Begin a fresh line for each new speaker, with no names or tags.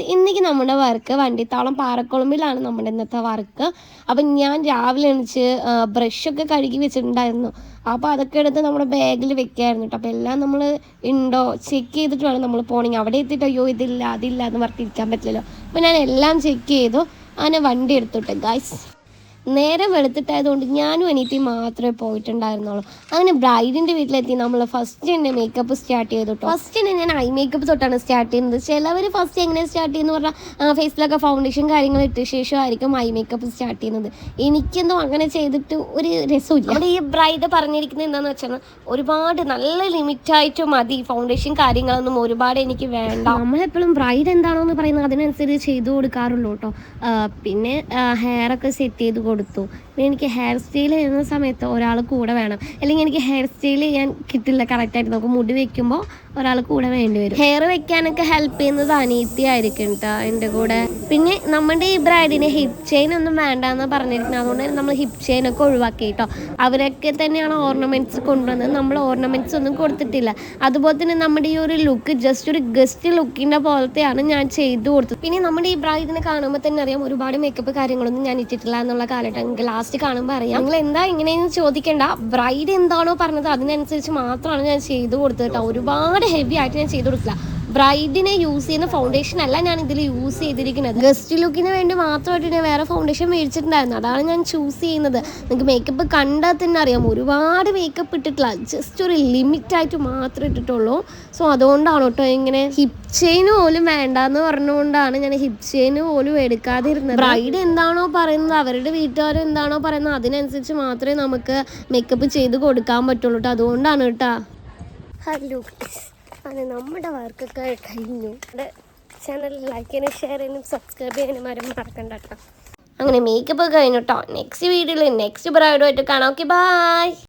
Guys ഇന്നേക്ക് നമ്മുടെ work വണ്ടിത്താളം പാറക്കുളമ്പിലാണ് നമ്മുടെ ഇന്നത്തെ വർക്ക്. അപ്പം ഞാൻ രാവിലെ എണീച്ച് ബ്രഷൊക്കെ കഴുകി വെച്ചിട്ടുണ്ടായിരുന്നു. അപ്പോൾ അതൊക്കെ എടുത്ത് നമ്മുടെ ബാഗിൽ വെക്കായിരുന്നു കേട്ടോ. അപ്പോൾ എല്ലാം നമ്മൾ ഉണ്ടോ ചെക്ക് ചെയ്തിട്ട് വേണം നമ്മൾ പോകണമെങ്കിൽ. അവിടെ എത്തിയിട്ട് അയ്യോ ഇതില്ല അതില്ല എന്ന് പറഞ്ഞിരിക്കാൻ പറ്റില്ലല്ലോ. അപ്പോൾ ഞാൻ എല്ലാം ചെക്ക് ചെയ്തു, അങ്ങനെ വണ്ടി എടുത്തുട്ടെ ഗൈസ്. നേരം വെളുത്തിട്ടായതുകൊണ്ട് ഞാനും അനിയത്തിയും മാത്രമേ പോയിട്ടുണ്ടായിരുന്നുള്ളൂ. അങ്ങനെ ബ്രൈഡിൻ്റെ വീട്ടിലെത്തി നമ്മൾ ഫസ്റ്റ് തന്നെ മേക്കപ്പ് സ്റ്റാർട്ട് ചെയ്തു കേട്ടോ. ഫസ്റ്റ് തന്നെ ഞാൻ ഐ മേക്കപ്പ് തൊട്ടാണ് സ്റ്റാർട്ട് ചെയ്യുന്നത്. ചിലവർ ഫസ്റ്റ് എങ്ങനെ സ്റ്റാർട്ട് ചെയ്യുന്നു പറഞ്ഞാൽ ഫേസിലൊക്കെ ഫൗണ്ടേഷൻ കാര്യങ്ങൾ ഇട്ട ശേഷമായിരിക്കും ഐ മേക്കപ്പ് സ്റ്റാർട്ട് ചെയ്യുന്നത്. എനിക്കെന്തോ അങ്ങനെ ചെയ്തിട്ട് ഒരു രസമില്ല. നമ്മുടെ ഈ ബ്രൈഡ് പറഞ്ഞിരിക്കുന്നത് എന്താണെന്ന് വെച്ചാൽ ഒരുപാട് നല്ല ലിമിറ്റായിട്ട് മതി, ഫൗണ്ടേഷൻ കാര്യങ്ങളൊന്നും ഒരുപാട് എനിക്ക് വേണ്ട. നമ്മളെപ്പോഴും ബ്രൈഡ് എന്താണോ എന്ന് പറയുന്നത് അതിനനുസരിച്ച് ചെയ്തു കൊടുക്കാറുള്ളൂ കേട്ടോ. പിന്നെ ഹെയറൊക്കെ സെറ്റ് ചെയ്ത് കൊടുത്തു. പിന്നെ എനിക്ക് ഹെയർ സ്റ്റൈൽ ചെയ്യുന്ന സമയത്ത് ഒരാൾ കൂടെ വേണം, അല്ലെങ്കിൽ എനിക്ക് ഹെയർ സ്റ്റൈൽ ചെയ്യാൻ കിട്ടില്ല കറക്റ്റായിട്ട്. നമുക്ക് മുടി വെക്കുമ്പോൾ ഒരാൾ കൂടെ വേണ്ടി വരും. ഹെയർ വെക്കാനൊക്കെ ഹെൽപ്പ് ചെയ്യുന്നത് അനിയത്തി ആയിരിക്കും കേട്ടോ എൻ്റെ കൂടെ. പിന്നെ നമ്മുടെ ഈ ബ്രൈഡിന് ഹിപ്പ് ചെയിൻ ഒന്നും വേണ്ടെന്ന് പറഞ്ഞിരിക്കുന്നത്, അതുകൊണ്ട് നമ്മൾ ഹിപ്പ് ചെയിനൊക്കെ ഒഴിവാക്കി കേട്ടോ. അവരൊക്കെ തന്നെയാണ് ഓർണമെൻറ്റ്സ് കൊണ്ടുവന്നത്, നമ്മൾ ഓർണമെൻറ്റ്സ് ഒന്നും കൊടുത്തിട്ടില്ല. അതുപോലെ തന്നെ നമ്മുടെ ഈ ഒരു ലുക്ക് ജസ്റ്റ് ഒരു ഗസ്റ്റ് ലുക്കിൻ്റെ പോലത്തെയാണ് ഞാൻ ചെയ്തു കൊടുത്തത്. പിന്നെ നമ്മുടെ ഈ ബ്രൈഡിനെ കാണുമ്പോൾ തന്നെ അറിയാം ഒരുപാട് മേക്കപ്പ് കാര്യങ്ങളൊന്നും ഞാൻ ഇട്ടിട്ടില്ല എന്നുള്ള കാലഘട്ടം. എനിക്ക് ലാസ്റ്റ് കാണുമ്പോൾ അറിയാം. നിങ്ങൾ എന്താ ഇങ്ങനെയെന്ന് ചോദിക്കേണ്ട, ബ്രൈഡ് എന്താണോ പറഞ്ഞത് അതിനനുസരിച്ച് മാത്രമാണ് ഞാൻ ചെയ്തു കൊടുത്തത് കേട്ടോ. ഒരുപാട് ഹെവി ആയിട്ട് ഞാൻ ചെയ്തു കൊടുക്കില്ല. ബ്രൈഡിനെ യൂസ് ചെയ്യുന്ന ഫൗണ്ടേഷൻ അല്ല ഞാൻ ഇതിൽ യൂസ് ചെയ്തിരിക്കുന്നത്. ഗസ്റ്റ് ലുക്കിന് വേണ്ടി മാത്രമായിട്ട് ഞാൻ വേറെ ഫൗണ്ടേഷൻ മേടിച്ചിട്ടുണ്ടായിരുന്നു, അതാണ് ഞാൻ ചൂസ് ചെയ്യുന്നത്. നിങ്ങൾക്ക് മേക്കപ്പ് കണ്ടാൽ തന്നെ അറിയാം ഒരുപാട് മേക്കപ്പ് ഇട്ടിട്ടില്ല, ജസ്റ്റ് ഒരു ലിമിറ്റായിട്ട് മാത്രമേ ഇട്ടിട്ടുള്ളൂ. സോ അതുകൊണ്ടാണ് കേട്ടോ ഇങ്ങനെ ഹിപ്പ് ചെയിന് പോലും വേണ്ടെന്ന് പറഞ്ഞുകൊണ്ടാണ് ഞാൻ ഹിപ്പ് ചെയിന് പോലും എടുക്കാതിരുന്നത്. ബ്രൈഡ് എന്താണോ പറയുന്നത്, അവരുടെ വീട്ടുകാർ എന്താണോ പറയുന്നത് അതിനനുസരിച്ച് മാത്രമേ നമുക്ക് മേക്കപ്പ് ചെയ്ത് കൊടുക്കാൻ പറ്റുള്ളൂ കേട്ടോ. അതുകൊണ്ടാണ് കേട്ടോ. ഹലോ, അതെ നമ്മുടെ വർക്കൊക്കെ കഴിഞ്ഞു. ചാനൽ ലൈക്ക് ചെയ്യാനും ഷെയർ ചെയ്യാനും സബ്സ്ക്രൈബ് ചെയ്യാനും ആരും മറക്കണ്ട കേട്ടോ. അങ്ങനെ മേക്കപ്പ് കഴിഞ്ഞു കേട്ടോ. നെക്സ്റ്റ് വീഡിയോയിൽ നെക്സ്റ്റ് ബ്രൈഡുമായിട്ട് കാണാം. Okay, by.